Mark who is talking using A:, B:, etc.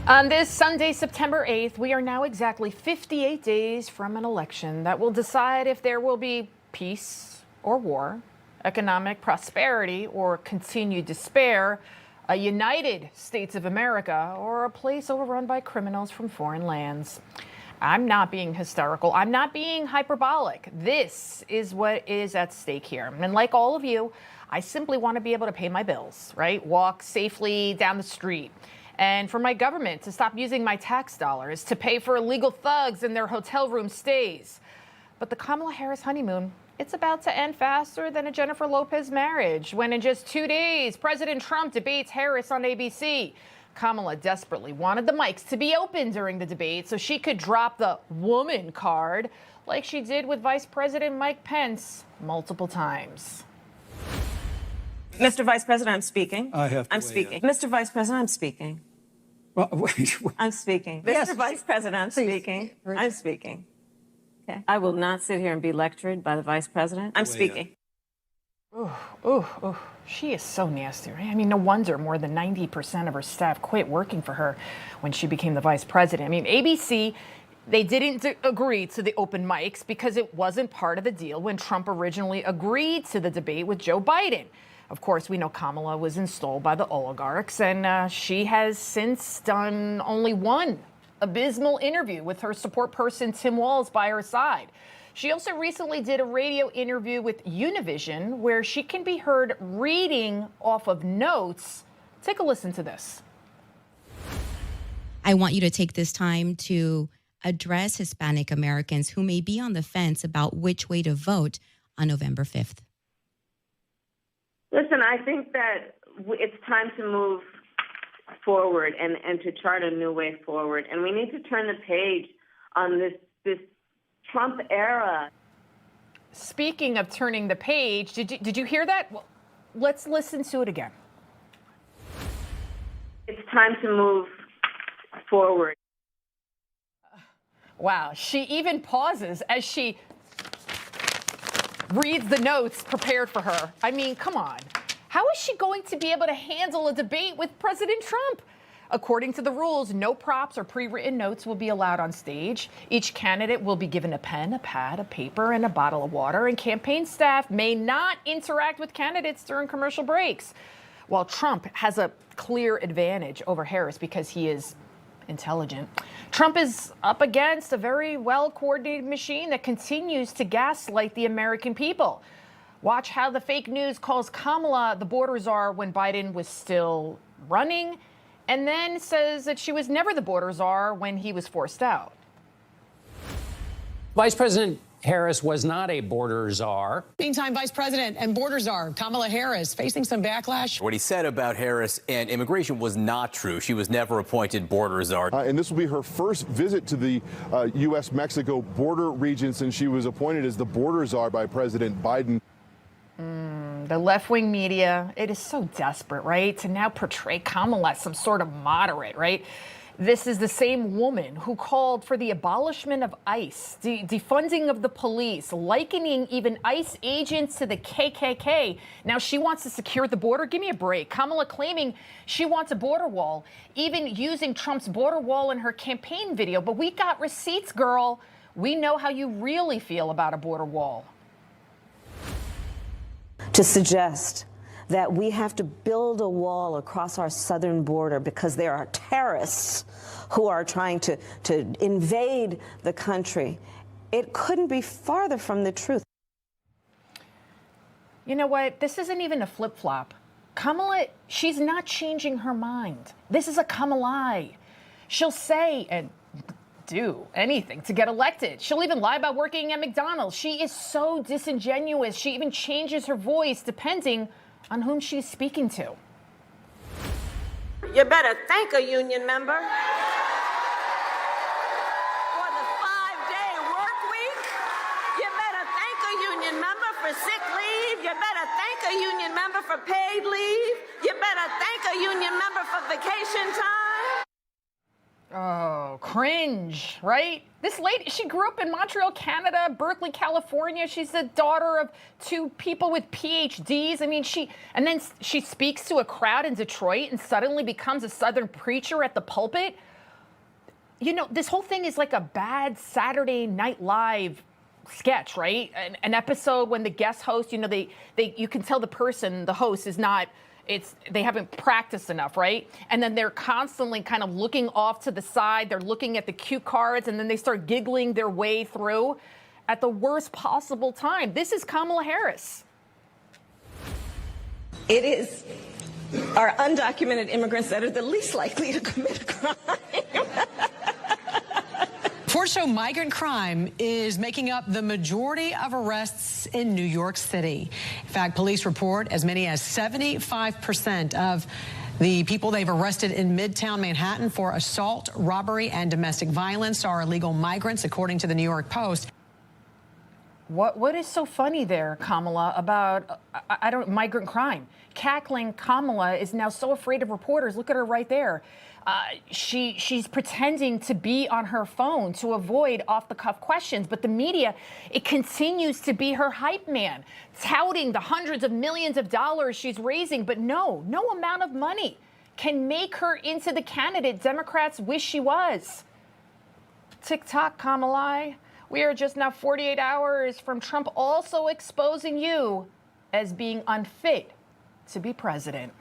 A: On this Sunday, September 8th, we are now exactly 58 days from an election that will decide if there will be peace or war, economic prosperity or continued despair, a united States of America, or a place overrun by criminals from foreign lands. I'm not being hysterical. I'm not being hyperbolic. This is what is at stake here. And like all of you, I simply want to be able to pay my bills, right? Walk safely down the street. And for my government to stop using my tax dollars to pay for illegal thugs and their hotel room stays. But the Kamala Harris honeymoon, it's about to end faster than a Jennifer Lopez marriage, when in just 2 days, President Trump debates Harris on ABC. Kamala desperately wanted the mics to be open during the debate so she could drop the woman card like she did with Vice President Mike Pence multiple times.
B: Mr. Vice President, I'm speaking.
C: I'm
B: speaking. Mr. Vice President, I'm speaking.
C: Well, wait.
B: I'm speaking.
C: Yes.
B: Mr. Vice President, I'm speaking. I'm speaking. Okay. I will not sit here and be lectured by the Vice President. I'm speaking.
A: Ooh, she is so nasty, right? I mean, no wonder more than 90% of her staff quit working for her when she became the vice president. I mean, ABC, they didn't agree to the open mics because it wasn't part of the deal when Trump originally agreed to the debate with Joe Biden. Of course, we know Kamala was installed by the oligarchs, and she has since done only one abysmal interview with her support person, Tim Walz, by her side. She also recently did a radio interview with Univision where she can be heard reading off of notes. Take a listen to this.
D: I want you to take this time to address Hispanic Americans who may be on the fence about which way to vote on November 5th.
E: Listen, I think that it's time to move forward and to chart a new way forward. And we need to turn the page on this Trump era.
A: Speaking of turning the page, did you hear that? Well, let's listen to it again.
E: It's time to move forward.
A: Wow, she even pauses as she reads the notes prepared for her. I mean, come on. How is she going to be able to handle a debate with President Trump? According to the rules, no props or pre-written notes will be allowed on stage. Each candidate will be given a pen, a pad, a paper, and a bottle of water, and campaign staff may not interact with candidates during commercial breaks. While Trump has a clear advantage over Harris because he is intelligent, Trump is up against a very well-coordinated machine that continues to gaslight the American people. Watch how the fake news calls Kamala the border czar when Biden was still running, and then says that she was never the border czar when he was forced out.
F: Vice President Harris was not a border czar.
G: Meantime, Vice President and border czar Kamala Harris facing some backlash.
H: What he said about Harris and immigration was not true. She was never appointed border czar.
I: And this will be her first visit to the U.S.-Mexico border region since she was appointed as the border czar by President Biden.
A: The left-wing media, it is so desperate, right, to now portray Kamala as some sort of moderate, right? This is the same woman who called for the abolishment of ICE, defunding of the police, likening even ICE agents to the KKK. Now she wants to secure the border. Give me a break. Kamala claiming she wants a border wall, even using Trump's border wall in her campaign video. But we got receipts, girl. We know how you really feel about a border wall.
J: To suggest that we have to build a wall across our southern border because there are terrorists who are trying to invade the country, it couldn't be farther from the truth.
A: You know what? This isn't even a flip-flop. Kamala, she's not changing her mind. This is a Kamala. She'll say and do anything to get elected. She'll even lie about working at McDonald's. She is so disingenuous. She even changes her voice depending on whom she's speaking to.
B: You better thank a union member for the 5-day work week. You better thank a union member for sick leave. You better thank a union member for paid leave. You better thank a union member for vacation time.
A: Oh, cringe, right? This lady, she grew up in Montreal, Canada, Berkeley, California. She's the daughter of 2 people with PhDs. I mean, and then she speaks to a crowd in Detroit and suddenly becomes a Southern preacher at the pulpit. You know, this whole thing is like a bad Saturday Night Live sketch, right? An episode when the guest host, you know, you can tell the person, the host is not, they haven't practiced enough, right? And then they're constantly kind of looking off to the side. They're looking at the cue cards, and then they start giggling their way through at the worst possible time. This is Kamala Harris.
J: It is our undocumented immigrants that are the least likely to commit a crime.
G: Reports show migrant crime is making up the majority of arrests in New York City. In fact, police report as many as 75% of the people they've arrested in Midtown Manhattan for assault, robbery, and domestic violence are illegal migrants, according to the New York Post.
A: What is so funny there, Kamala, about migrant crime? Cackling Kamala is now so afraid of reporters. Look at her right there. She's pretending to be on her phone to avoid off-the-cuff questions, but the media, it continues to be her hype man, touting the hundreds of millions of dollars she's raising, but no amount of money can make her into the candidate Democrats wish she was. Tick-tock, Kamala. We are just now 48 hours from Trump also exposing you as being unfit to be president.